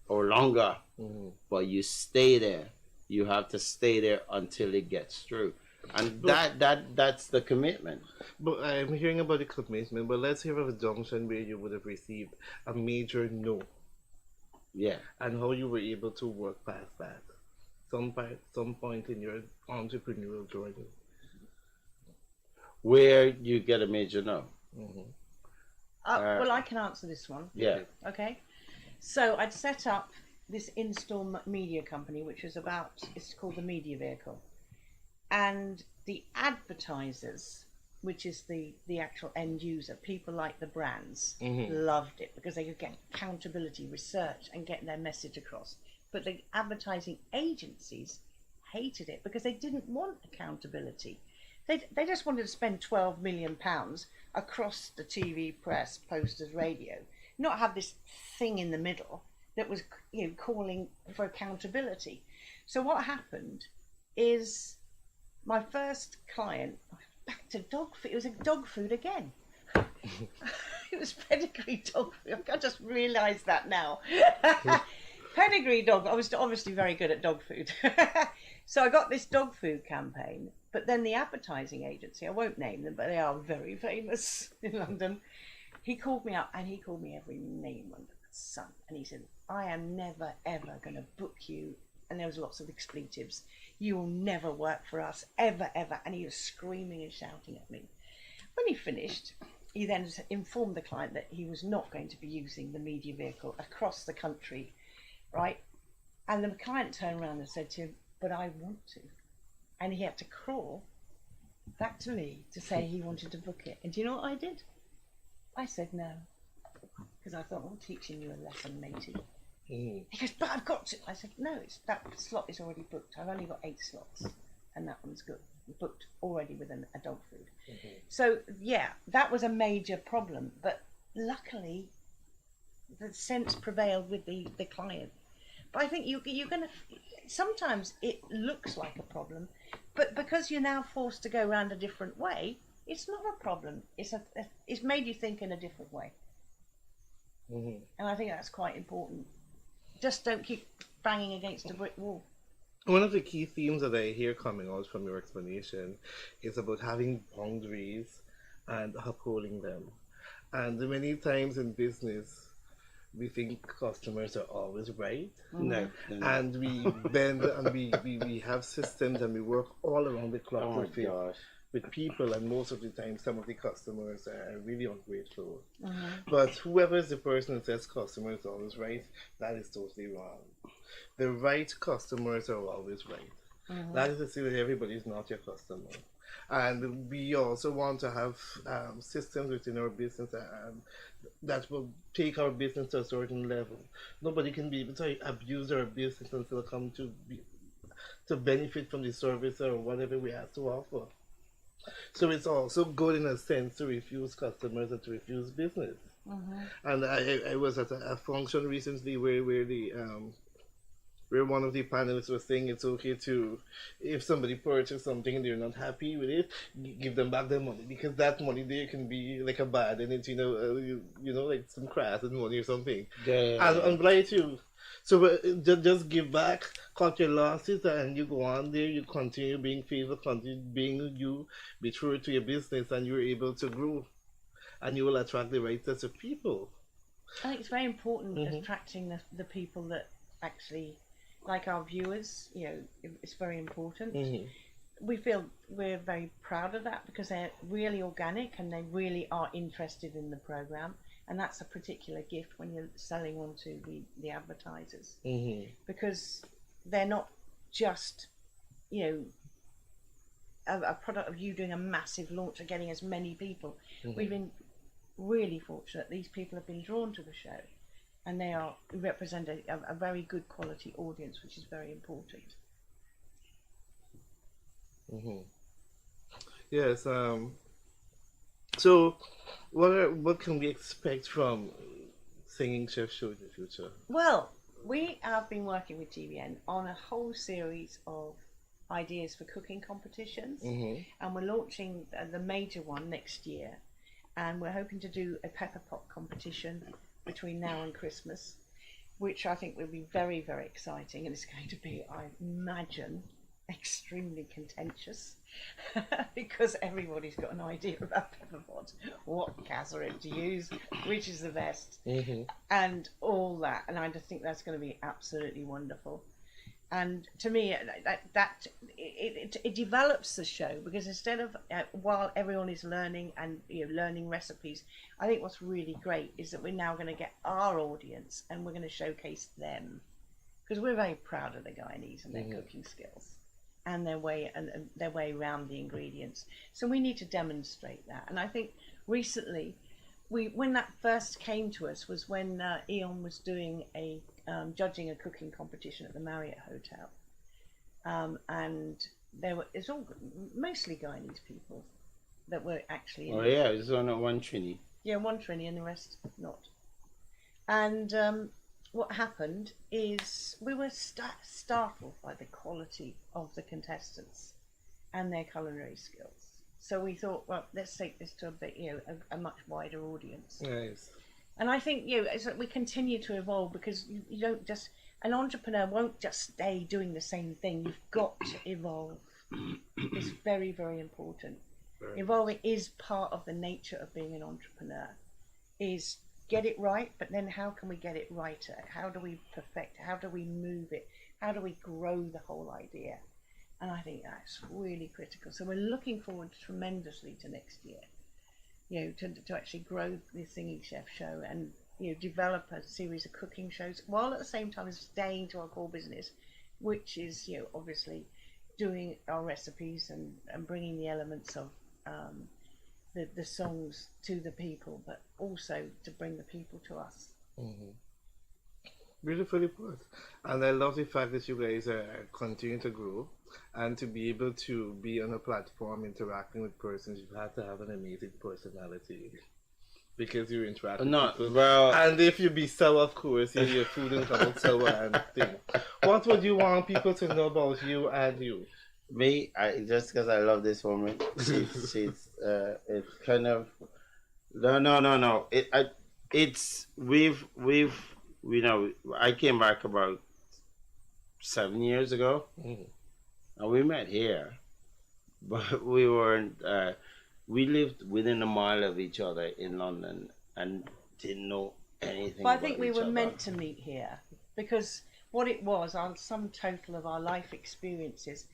or longer. Mhm. But you stay there. You have to stay there until it gets through, and But that's the commitment. but I'm hearing about the commitment. But let's hear of a junction where you would have received a major no, Yeah. and how you were able to work past that. Some point in your entrepreneurial journey. Where you get a major no. Mhm. well, I can answer this one. Yeah. Okay. So I'd set up this in-store media company, which was it's called the Media Vehicle. And the advertisers, which is the actual end user, people like the brands, Mhm. loved it because they could get accountability, research, and get their message across. but the advertising agencies hated it because they didn't want accountability. They just wanted to spend £12 million across the TV, press, posters, radio, not have this thing in the middle that was, calling for accountability. So what happened is my first client, back to dog food. It was a dog food again. It was pedigree dog food. I just realised that now. Pedigree dog. I was obviously very good at dog food. So I got this dog food campaign, but then the advertising agency, I won't name them, but they are very famous in London. He called me up and he called me every name under the sun. And he said, I am never, ever going to book you. And there was lots of expletives. You will never work for us, ever, ever. And he was screaming and shouting at me. When he finished, he then informed the client that he was not going to be using the media vehicle across the country, right? And the client turned around and said to him, but I want to. And he had to crawl back to me to say he wanted to book it. And do you know what I did? I said no. Because I thought, I'm teaching you a lesson, matey. He goes, but I've got to. I said, no, that slot is already booked. I've only got 8 slots. And that one's good. Booked already with a dog food. So, yeah, that was a major problem. But luckily, the sense prevailed with the client. But I think you're going to... Sometimes it looks like a problem, but because you're now forced to go around a different way, it's not a problem. It's made you think in a different way. And I think that's quite important. Just don't keep banging against a brick wall. One of the key themes that I hear coming out from your explanation is about having boundaries and upholding them. And many times in business, we think customers are always right. No. And we bend and we have systems and we work all around the clock with people, and most of the time some of the customers are really ungrateful. But whoever is the person that says customer is always right, that is totally wrong. The right customers are always right. That is to say that everybody is not your customer. And we also want to have systems within our business that will take our business to a certain level. Nobody can be able to abuse our business and still come to benefit from the service or whatever we have to offer. So it's also good in a sense to refuse customers and to refuse business. And I was at a function recently where one of the panelists was saying it's okay to, if somebody purchased something and they're not happy with it, give them back their money, because that money there can be like a bad, and it's like some crass and money or something. And blight you. So just give back, cut your losses, and you go on there. You continue being faithful, continue being you, be true to your business, and you're able to grow, and you will attract the right sets of people. I think it's very important attracting the people that actually, like our viewers, it's very important. We feel we're very proud of that because they're really organic and they really are interested in the program, and that's a particular gift when you're selling on to the advertisers, because they're not just a product of you doing a massive launch and getting as many people. We've been really fortunate. These people have been drawn to the show, and they represent a very good quality audience, which is very important. Yes. So, what can we expect from Singing Chef Show in the future? Well, we have been working with TVN on a whole series of ideas for cooking competitions, and we're launching the major one next year, and we're hoping to do a pepper pot competition between now and Christmas, which I think will be very, very exciting, and it's going to be, I imagine, extremely contentious because everybody's got an idea about pepper pots, what casserole to use, which is the best, and all that. And I just think that's going to be absolutely wonderful. And to me, it develops the show, because instead of while everyone is learning and learning recipes, I think what's really great is that we're now going to get our audience and we're going to showcase them, because we're very proud of the Guyanese and their cooking skills and their way around the ingredients. So we need to demonstrate that. And I think recently when that first came to us was when Eon was doing a judging a cooking competition at the Marriott Hotel, and it's all mostly Guyanese people that were actually in Oh it. yeah, it's on a one trini. Yeah, one Trini and the rest not. And what happened is we were startled by the quality of the contestants and their culinary skills. So we thought, well, let's take this to a bit, a much wider audience. Nice. And I think, it's like we continue to evolve, because you don't just, an entrepreneur won't just stay doing the same thing. You've got to evolve. It's very, very important. Very Evolving is part of the nature of being an entrepreneur. Is get it right, but then how can we get it righter? How do we perfect? How do we move it? How do we grow the whole idea? And I think that's really critical. So we're looking forward tremendously to next year, to actually grow the Thingy Chef show and, develop a series of cooking shows, while at the same time staying to our core business, which is, obviously doing our recipes and bringing the elements of the songs to the people, but also to bring the people to us. Mm-hmm. Beautifully put. And I love the fact that you guys are continuing to grow and to be able to be on a platform interacting with persons. You have to have an amazing personality because you interact with No, people. well, And if you be sour, of course, your food and come out sour and thing. What would you want people to know about you and you? me, I just because I love this woman, she's it's kind of no. It's I came back about 7 years ago, Mm-hmm. and we met here, but we weren't. We lived within a mile of each other in London and didn't know anything. But I about think we each were other. meant to meet here, because what it was, on some total of our life experiences,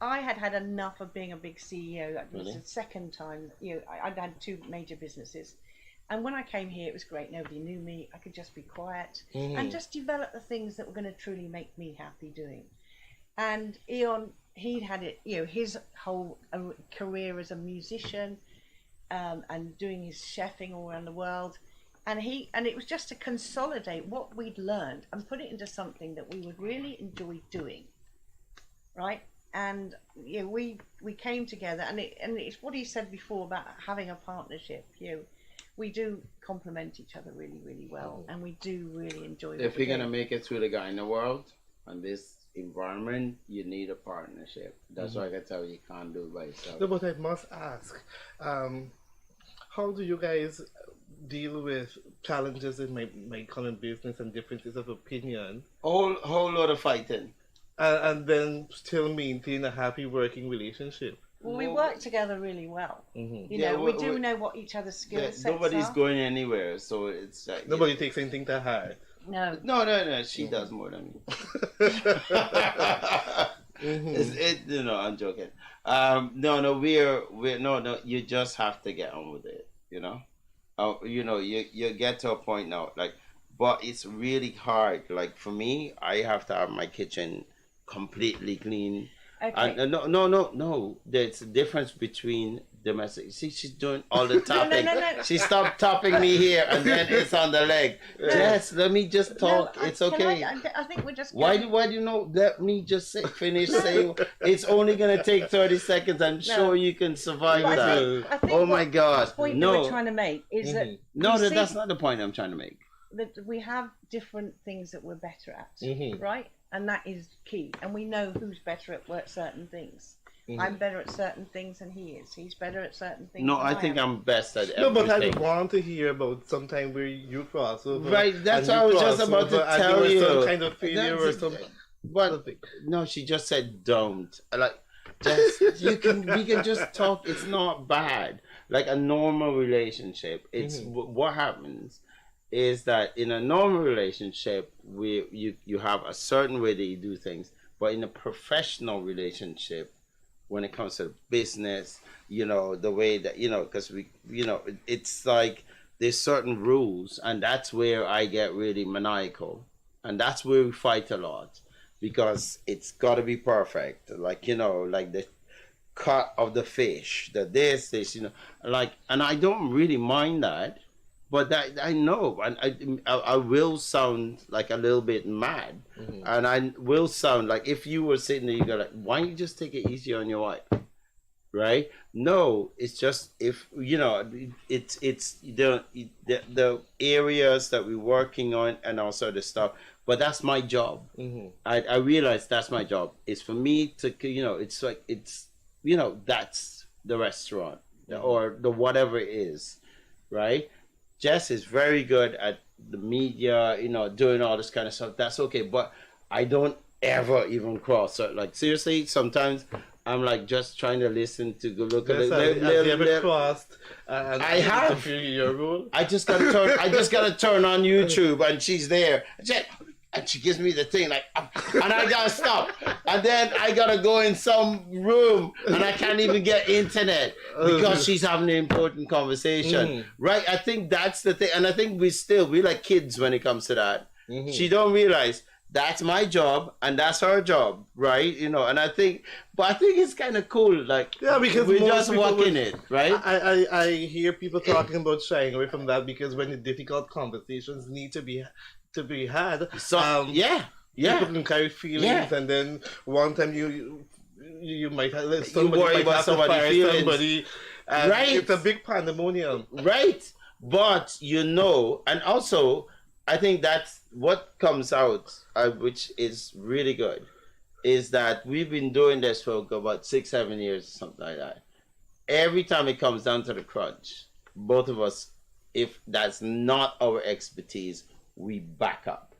I had enough of being a big CEO. That was Really? the second time. I'd had two major businesses, and when I came here, it was great. Nobody knew me. I could just be quiet and just develop the things that were going to truly make me happy doing. And Eon, he'd had it, his whole career as a musician, and doing his chefing all around the world. And it was just to consolidate what we'd learned and put it into something that we would really enjoy doing, right? And we came together, and it's what he said before about having a partnership. We do complement each other really, really well, and we do really enjoy. If you're gonna make it through the guy in the world and this environment, you need a partnership. That's why I can tell you can't do it by yourself. No, but I must ask, how do you guys deal with challenges in my current business and differences of opinion, Whole lot of fighting. and then still maintain a happy working relationship? Well, we work together really well. Mm-hmm. Yeah, We do know what each other's skill Yeah, sets nobody's are. going anywhere, so it's like Nobody takes anything to heart. No. No. She does more than me. I'm joking. No. We're no. You just have to get on with it. You get to a point now, like, but it's really hard. Like for me, I have to have my kitchen completely clean. Okay. And no. There's a difference between domestic. See, she's doing all the tapping. No. She stopped tapping me here, and then it's on the leg. Jess, let me just talk. It's okay. I think we're just. Why do you know? Let me just finish saying. It's only gonna take 30 seconds. I'm sure you can survive I that. think Oh my God! The point that No, we're trying to make is that no, you see that's not the point I'm trying to make. that we have different things that we're better at, Mhm. right? And that is key. And we know who's better at certain things. Mhm. I'm better at certain things than he is. He's better at certain things. No, than I think am. I'm best at No, but I everything. want to hear about sometime where you cross over. Right, that's and what I you was just cross about to over and tell there was you. some kind of failure or That's- something. But no, she just said don't. Like, just we can just talk. It's not bad. Like a normal relationship. It's what happens is that in a normal relationship, you have a certain way that you do things, but in a professional relationship, when it comes to business, the way that because it's like there's certain rules, and that's where I get really maniacal, and that's where we fight a lot, because it's got to be perfect, like like the cut of the fish, the this, and I don't really mind that, but that I know, and I will sound like a little bit mad, and I will sound like if you were sitting there, you go like, why don't you just take it easy on your wife, right? No, it's just if you know, it's the areas that we're working on and also the stuff. But that's my job. I realize that's my job. It's for me to it's like that's the restaurant or the whatever it is, right? Jess is very good at the media, doing all this kind of stuff. That's okay, but I don't ever even cross. So, like seriously, sometimes I'm like just trying to listen to go look at Yes, it. have you ever crossed? I have. Your rule. I just gotta turn. I just gotta turn on YouTube, and she's there. And she gives me the thing like, and I gotta stop, and then I gotta go in some room, and I can't even get internet because she's having an important conversation, right? I think that's the thing, and I think we like kids when it comes to that. She don't realize that's my job and that's her job, right? And I think it's kind of cool, like because we're most just people walking it, right? I hear people talking about shying away from that because when the difficult conversations need to be had, So people can carry feelings, and then one time you might have somebody worry might about have to somebody's fire feelings. somebody, and Right. it's a big pandemonium. Right. But and also I think that's what comes out, which is really good, is that we've been doing this for about 6-7 years or something like that. Every time it comes down to the crunch, both of us, if that's not our expertise, we back up.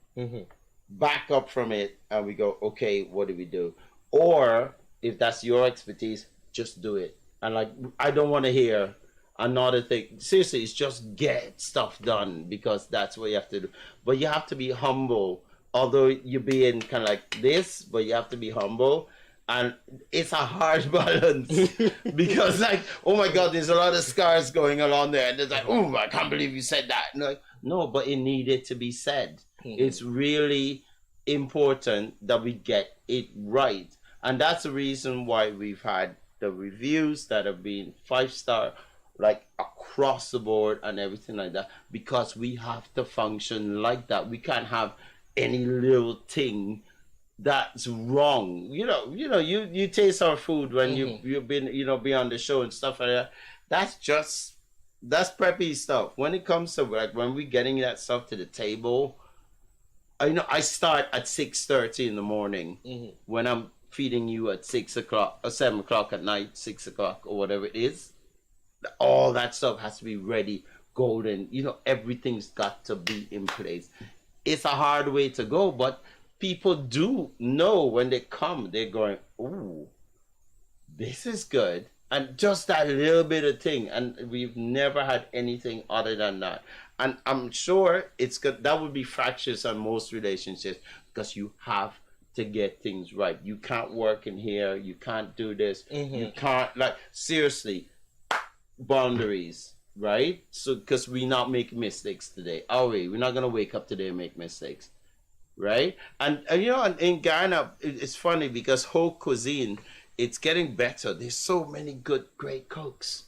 Back up from it and we go, okay, what do we do? Or if that's your expertise, just do it. And like, I don't want to hear another thing. Seriously, it's just get stuff done because that's what you have to do. But you have to be humble. Although you're being kind of like this, but you have to be humble. And it's a hard balance because like, oh my God, there's a lot of scars going along there. And it's like, oh, I can't believe you said that. And like, no, but it needed to be said. It's really important that we get it right. And that's the reason why we've had the reviews that have been 5-star, like across the board and everything like that, because we have to function like that. We can't have any little thing that's wrong. You taste our food when you've been be on the show and stuff like that. That's preppy stuff. When it comes to like when we're getting that stuff to the table, I start at 6:30 in the morning when I'm feeding you at 6 o'clock or 7 o'clock at night, 6 o'clock or whatever it is. All that stuff has to be ready, golden. Everything's got to be in place. It's a hard way to go, but people do know when they come, they're going, ooh, this is good. And just that little bit of thing. And we've never had anything other than that. And I'm sure it's good. That would be fractious on most relationships because you have to get things right. You can't work in here. You can't do this. You can't, like, seriously, boundaries, right? So, because we're not making mistakes today, are we? We're not going to wake up today and make mistakes, right? And in Ghana, it's funny because whole cuisine, it's getting better. There's so many great cooks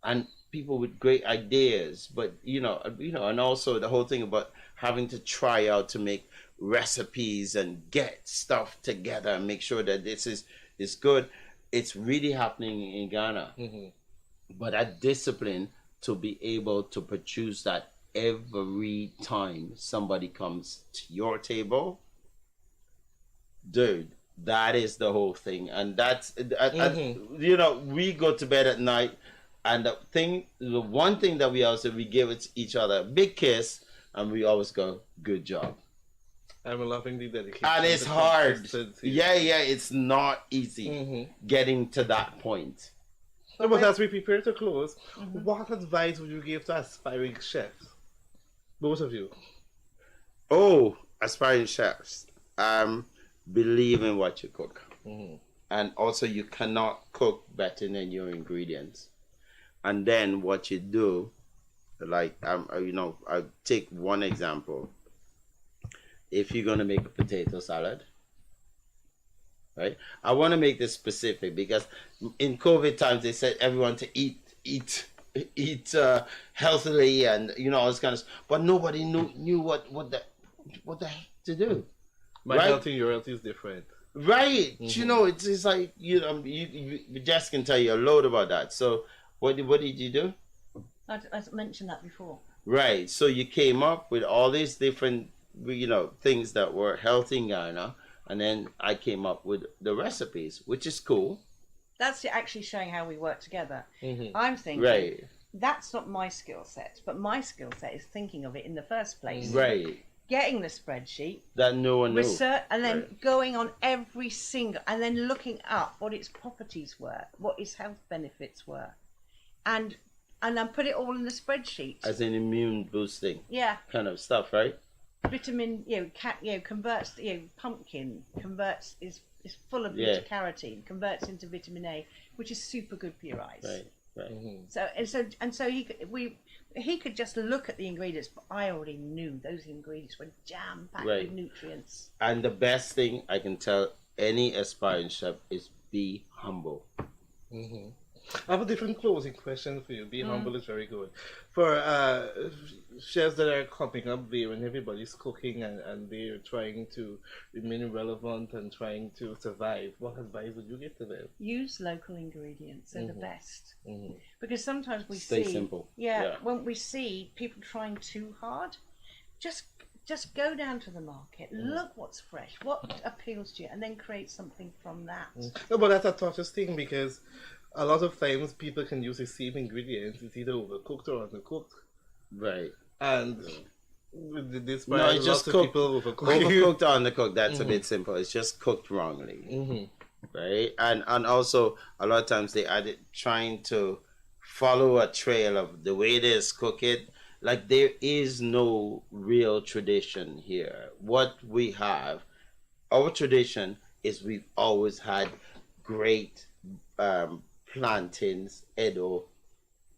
and people with great ideas, but and also the whole thing about having to try out to make recipes and get stuff together and make sure that this is good. It's really happening in Ghana. But that discipline to be able to produce that every time somebody comes to your table, dude, that is the whole thing. And that's we go to bed at night, and the one thing that we give each other a big kiss, and we always go, good job. I'm loving the dedication. And it's hard. It's not easy getting to that point. But as we prepare to close, what advice would you give to aspiring chefs? Both of you. Oh, aspiring chefs. Believe in what you cook. And also you cannot cook better than your ingredients. And then what you do, like, I'll take one example. If you're going to make a potato salad, right? I want to make this specific because in COVID times they said everyone to eat eat healthily, and all this kind of stuff. But nobody knew what the heck to do. My Right? health and your health is different. Right. It's like Jess can tell you a load about that. So what did you do? I mentioned that before. Right. So you came up with all these different things that were healthy in Ghana, and then I came up with the recipes, which is cool. That's actually showing how we work together. Mm-hmm. I'm thinking, Right. that's not my skill set, but my skill set is thinking of it in the first place. Right. Getting the spreadsheet, That no one knew. research, and then Right. going on every single, and then looking up what its properties were, what its health benefits were, and then put it all in the spreadsheet. As an immune boosting Yeah, kind of stuff, right? vitamin, converts, pumpkin converts is full of Yeah. beta carotene, converts into vitamin A, which is super good for your eyes. Right. Right. Mm-hmm. So he could just look at the ingredients, but I already knew those ingredients were jam packed Right. with nutrients. And the best thing I can tell any aspiring chef is be humble. Mm-hmm. I have a different closing question for you. Be humble is very good. For chefs that are coming up there and everybody's cooking and they're trying to remain relevant and trying to survive, what advice would you give to them? Use local ingredients; they're the best. Mm-hmm. Because sometimes we Stay see, simple. yeah, when we see people trying too hard, just go down to the market, look what's fresh, what appeals to you, and then create something from that. No, but that's a toughest thing because a lot of times people can use the same ingredients. It's either overcooked or undercooked. Right. And this No, it's just lots of cooked. people overcooking. Overcooked or undercooked, that's a bit simple. It's just cooked wrongly. Mm-hmm. Right? And also a lot of times they added trying to follow a trail of the way it is, cook it. Like there is no real tradition here. What we have, our tradition is we've always had great plantains, Edo.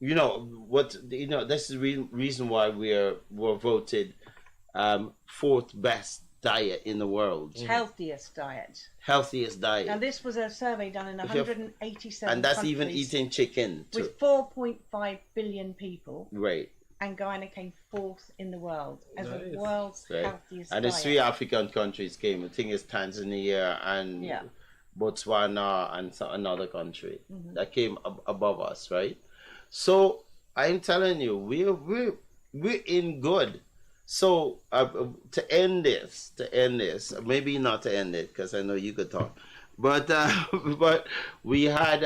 This is the reason why we're voted fourth best diet in the world. Healthiest diet. Healthiest diet. Now this was a survey done in 187 and that's countries even eating chicken too. with 4.5 billion people, Right. and Guyana came fourth in the world as Nice. the world's Right. healthiest And diet. the 3 African countries came. I think it's Tanzania and Yeah. Botswana and another country that came above us, right? So I'm telling you, we're in good. So to end this, maybe not to end it because I know you could talk, but but we had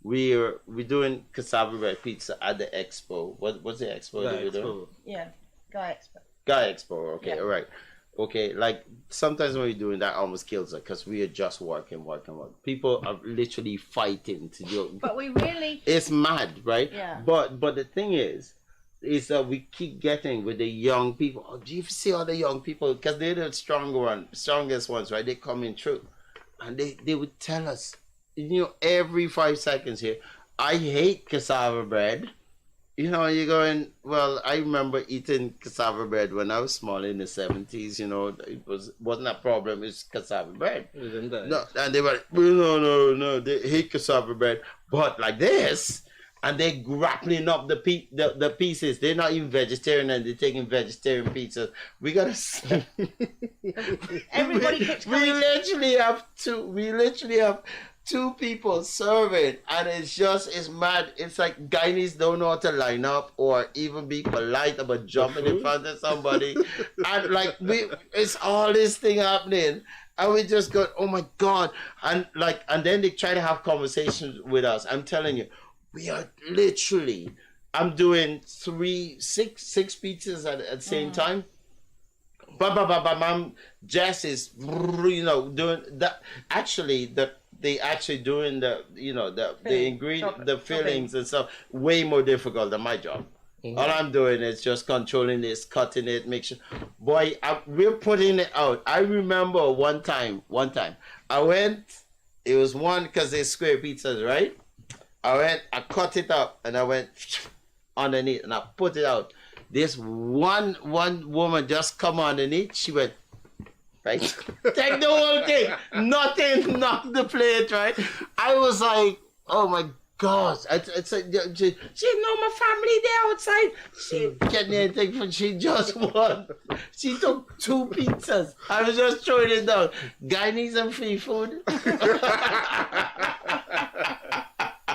we're doing cassava bread pizza at the expo. What's the expo that we're doing? Yeah, Guy Expert. Guy Expo. Okay, Yeah. all right. Okay, like sometimes when we're doing that, almost kills us because we are just working. People are literally fighting to do. But we really, It's mad, right? Yeah. But the thing is that we keep getting with the young people. Oh, do you see all the young people? Because they're the strongest ones, right? They come in through, and they would tell us, every 5 seconds here, I hate cassava bread. You're going, well, I remember eating cassava bread when I was small in the 70s, it wasn't a problem, it's cassava bread. No, and they were, no, they hate cassava bread, but like this, and they're grappling up the pieces. They're not even vegetarian and they're taking vegetarian pizzas. We gotta everybody keeps we coming. literally have two people serving, and it's mad. It's like Guyanese don't know how to line up or even be polite about jumping in front of somebody. And like it's all this thing happening, and we just go, oh my God. And then they try to have conversations with us. I'm telling you, we are literally, I'm doing six pizzas at the same time. Mom, Jess is, doing that. Actually, they actually doing the ingredient, the fillings and stuff way more difficult than my job. All I'm doing is just controlling this, cutting it, make sure. Boy, we're putting it out. I remember one time, I went. It was one because they're square pizzas, right? I cut it up, and I went underneath, and I put it out. This one woman just come underneath. She went, right? Take the whole thing. Nothing, knock the plate, right? I was like, oh my gosh, she know my family there outside. She getting anything for she just won. She took 2 pizzas. I was just throwing it down. Guy needs some free food.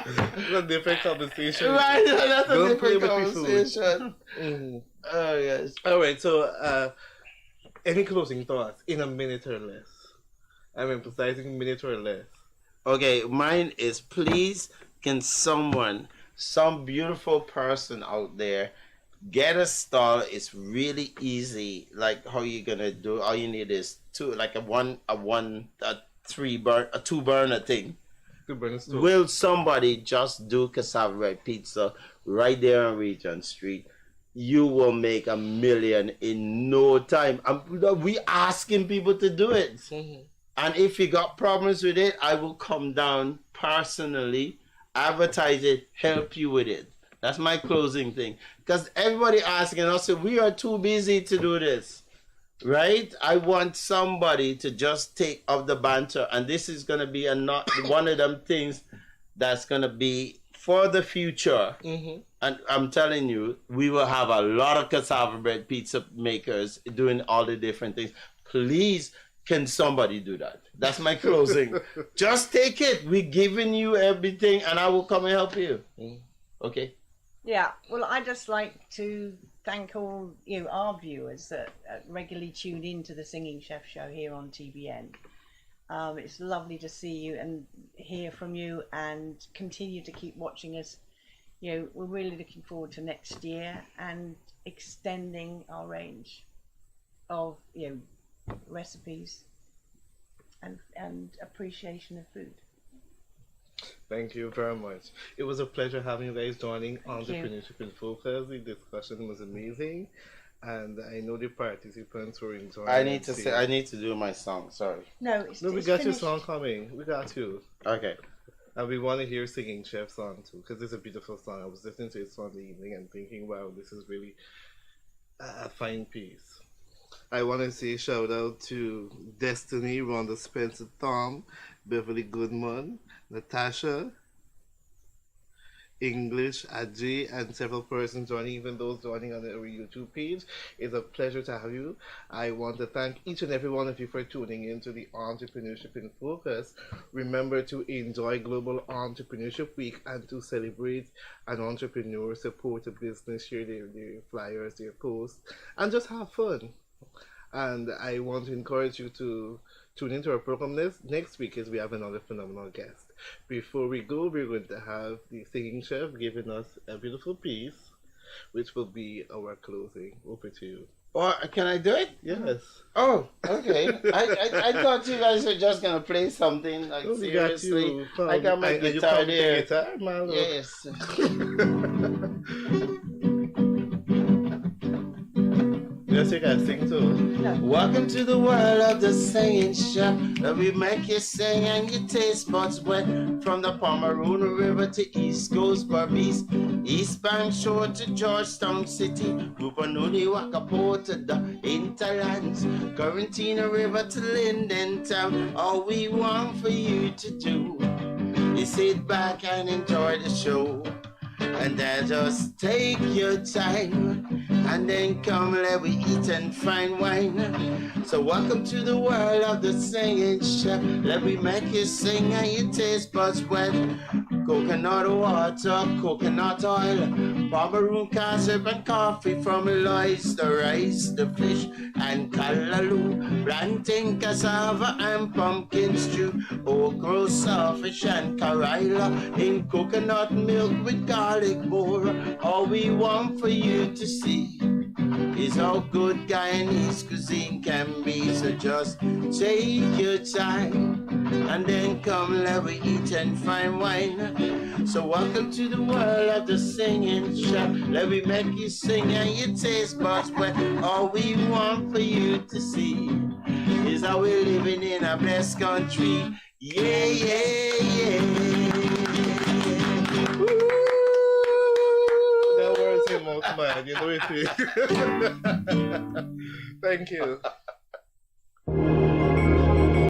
It's a different conversation. Right, that's a Don't play different with the food. conversation. Mhm. Oh yes. All right. So, any closing thoughts in a minute or less? I'm emphasizing minute or less. Okay, mine is please can someone, some beautiful person out there get a stall. It's really easy. Like how you gonna do, all you need is two, like a 2 burner thing. To burn a stove. Will somebody just do cassava bread pizza right there on Regent Street? You will make $1 million in no time. We asking people to do it. Mhm. And if you got problems with it, I will come down personally, advertise it, help you with it. That's my closing thing. Because everybody asking us, we are too busy to do this. Right? I want somebody to just take up the banter. And this is going to be one of them things that's going to be for the future. Mhm. And I'm telling you, we will have a lot of cassava bread pizza makers doing all the different things. Please, can somebody do that? That's my closing. Just take it. We're giving you everything, and I will come and help you. Okay? Yeah, well, I'd just like to thank all our viewers that regularly tune in to the Singing Chef Show here on TBN. It's lovely to see you and hear from you, and continue to keep watching us. We're really looking forward to next year and extending our range of recipes and appreciation of food. Thank you very much. It was a pleasure having you guys joining you. Entrepreneurship in Focus. The discussion was amazing, and I know the participants were enjoying. I need to do my song. Sorry. No, No, we it's got your finished. song coming. We got you. Okay. And we want to hear Singing Chef song too, because it's a beautiful song. I was listening to it Sunday evening and thinking, wow, this is really a fine piece. I want to say shout out to Destiny, Rhonda Spencer, Tom, Beverly Goodman, Natasha, English, Ajay, and several persons joining, even those joining on our YouTube page. It's a pleasure to have you. I want to thank each and every one of you for tuning in to the Entrepreneurship in Focus. Remember to enjoy Global Entrepreneurship Week and to celebrate an entrepreneur, support a business, share their flyers, their posts, and just have fun. And I want to encourage you to tune into our program next week as we have another phenomenal guest. Before we go, we're going to have the singing chef giving us a beautiful piece, which will be our closing. Over to you. Or can I do it? Yes. Oh, okay. I thought you guys were just gonna play something like Oh, we got seriously. you. I got my And you guitar come with the there. guitar, Marlon? Yes. Yes, you can sing too. Welcome to the world of the singing chef. That we make you sing and your taste buds wet. From the Pomeroon River to East Coast Barbies, East Bank Shore to Georgetown City, Rupanuni Wakapo to the Interlands, Corintina River to Linden Town. All we want for you to do is sit back and enjoy the show. And then just take your time, and then come let we eat and find wine. So welcome to the world of the singing chef. Let me make you sing and your taste buds wet. Coconut water, coconut oil, Pomeroon syrup and coffee from Lois, the rice, the fish, and callaloo, plantain, cassava, and pumpkin stew, okra, sawfish, and karila, in coconut milk with garlic more. All we want for you to see is how good Guyanese cuisine can be. So just take your time, and then come let we eat and find wine. So welcome to the world of the singing chef. Let me make you sing and your taste buds wet. All we want for you to see is how we're living in a blessed country. Yeah, yeah, yeah. Woo! That words him out, man. You know it. Thank you.